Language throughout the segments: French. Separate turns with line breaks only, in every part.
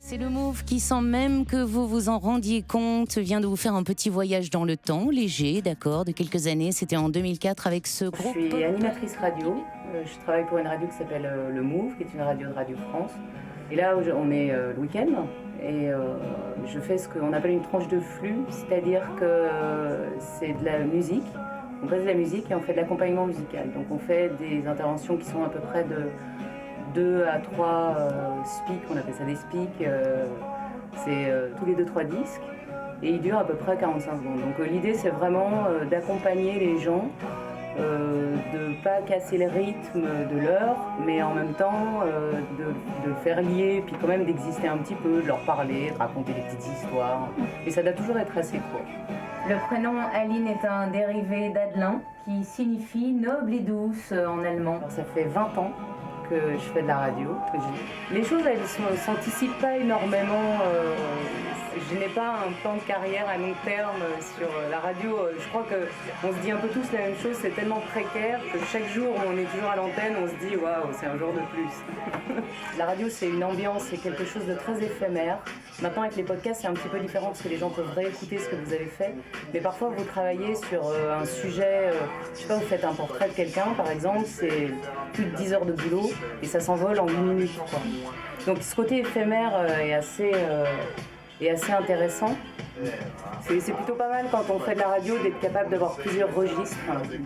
C'est le Move qui, sans même que vous vous en rendiez compte, vient de vous faire un petit voyage dans le temps, léger, d'accord, de quelques années. C'était en 2004 avec ce groupe.
Je suis animatrice radio. Je travaille pour une radio qui s'appelle le Move, qui est une radio de Radio France. Et là, on est le week-end et je fais ce qu'on appelle une tranche de flux, c'est-à-dire que c'est de la musique. On passe de la musique et on fait de l'accompagnement musical. Donc on fait des interventions qui sont à peu près de 2 à 3 speaks, on appelle ça des speaks, c'est tous les 2-3 disques et ils durent à peu près 45 secondes. Donc l'idée c'est vraiment d'accompagner les gens, de ne pas casser le rythme de l'heure, mais en même temps de faire lier, puis quand même d'exister un petit peu, de leur parler, de raconter des petites histoires. Et ça doit toujours être assez court. Le prénom Aline est un dérivé d'Adelin qui signifie noble et douce en allemand. Alors, ça fait 20 ans que je fais de la radio. Les choses, elles ne s'anticipent pas énormément. Je n'ai pas un plan de carrière à long terme sur la radio. Je crois qu'on se dit un peu tous la même chose, c'est tellement précaire que chaque jour où on est toujours à l'antenne, on se dit waouh, c'est un jour de plus. La radio, c'est une ambiance, c'est quelque chose de très éphémère. Maintenant, avec les podcasts, c'est un petit peu différent parce que les gens peuvent réécouter ce que vous avez fait. Mais parfois, vous travaillez sur un sujet, je sais pas, vous faites un portrait de quelqu'un, par exemple, c'est plus de 10 heures de boulot et ça s'envole en 8 minutes, quoi. Donc ce côté éphémère est assez intéressant. C'est plutôt pas mal quand on fait de la radio d'être capable d'avoir plusieurs registres,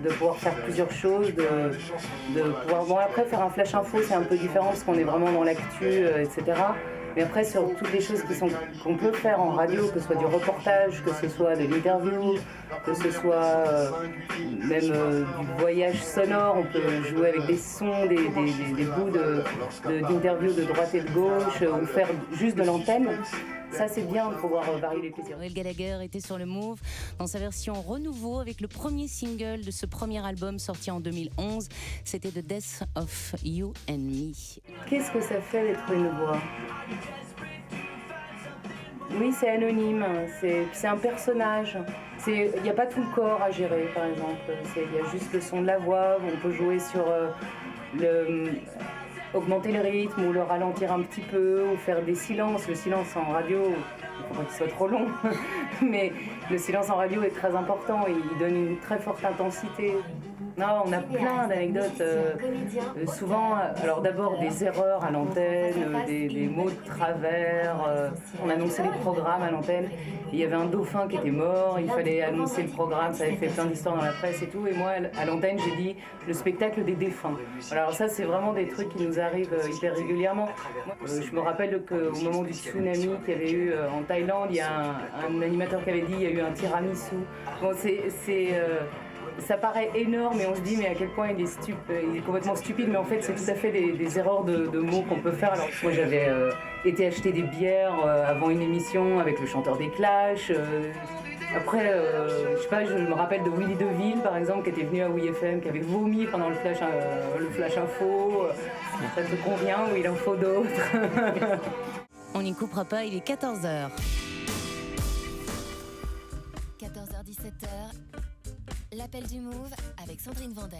de pouvoir faire plusieurs choses, de pouvoir... Bon, après, faire un flash info, c'est un peu différent parce qu'on est vraiment dans l'actu, etc. Mais après, sur toutes les choses qu'on peut faire en radio, que ce soit du reportage, que ce soit de l'interview, que ce soit même du voyage sonore, on peut jouer avec des sons, des bouts d'interview de droite et de gauche, ou faire juste de l'antenne. Ça, c'est bien de pouvoir varier les plaisirs.
Noël Gallagher était sur le Move dans sa version renouveau avec le premier single de ce premier album sorti en 2011. C'était The Death of You and Me.
Qu'est-ce que ça fait d'être une voix ? Oui, c'est anonyme, c'est un personnage. Il n'y a pas tout le corps à gérer, par exemple. Il y a juste le son de la voix, on peut jouer sur augmenter le rythme ou le ralentir un petit peu, ou faire des silences. Le silence en radio, il ne faut pas qu'il soit trop long, mais le silence en radio est très important, il donne une très forte intensité. Non, on a plein d'anecdotes. Souvent, alors d'abord des erreurs à l'antenne, des mots de travers. On annonçait les programmes à l'antenne. Il y avait un dauphin qui était mort, il fallait annoncer le programme, ça avait fait plein d'histoires dans la presse et tout. Et moi, à l'antenne, j'ai dit le spectacle des défunts. Alors ça, c'est vraiment des trucs qui nous arrivent hyper régulièrement. Je me rappelle qu'au moment du tsunami qu'il y avait eu en Thaïlande, il y a un animateur qui avait dit il y a eu un tiramisu. Bon, ça paraît énorme et on se dit mais à quel point il est complètement stupide, mais en fait c'est tout à fait des erreurs de mots qu'on peut faire. Alors moi j'avais été acheter des bières avant une émission avec le chanteur des Clash. Après, je sais pas, je me rappelle de Willy DeVille par exemple qui était venu à WeFM, qui avait vomi pendant le flash info. Ça te convient ou il en faut d'autres?
On n'y coupera pas, il est 14h.
14h-17h, l'appel du Move avec Sandrine Vandel.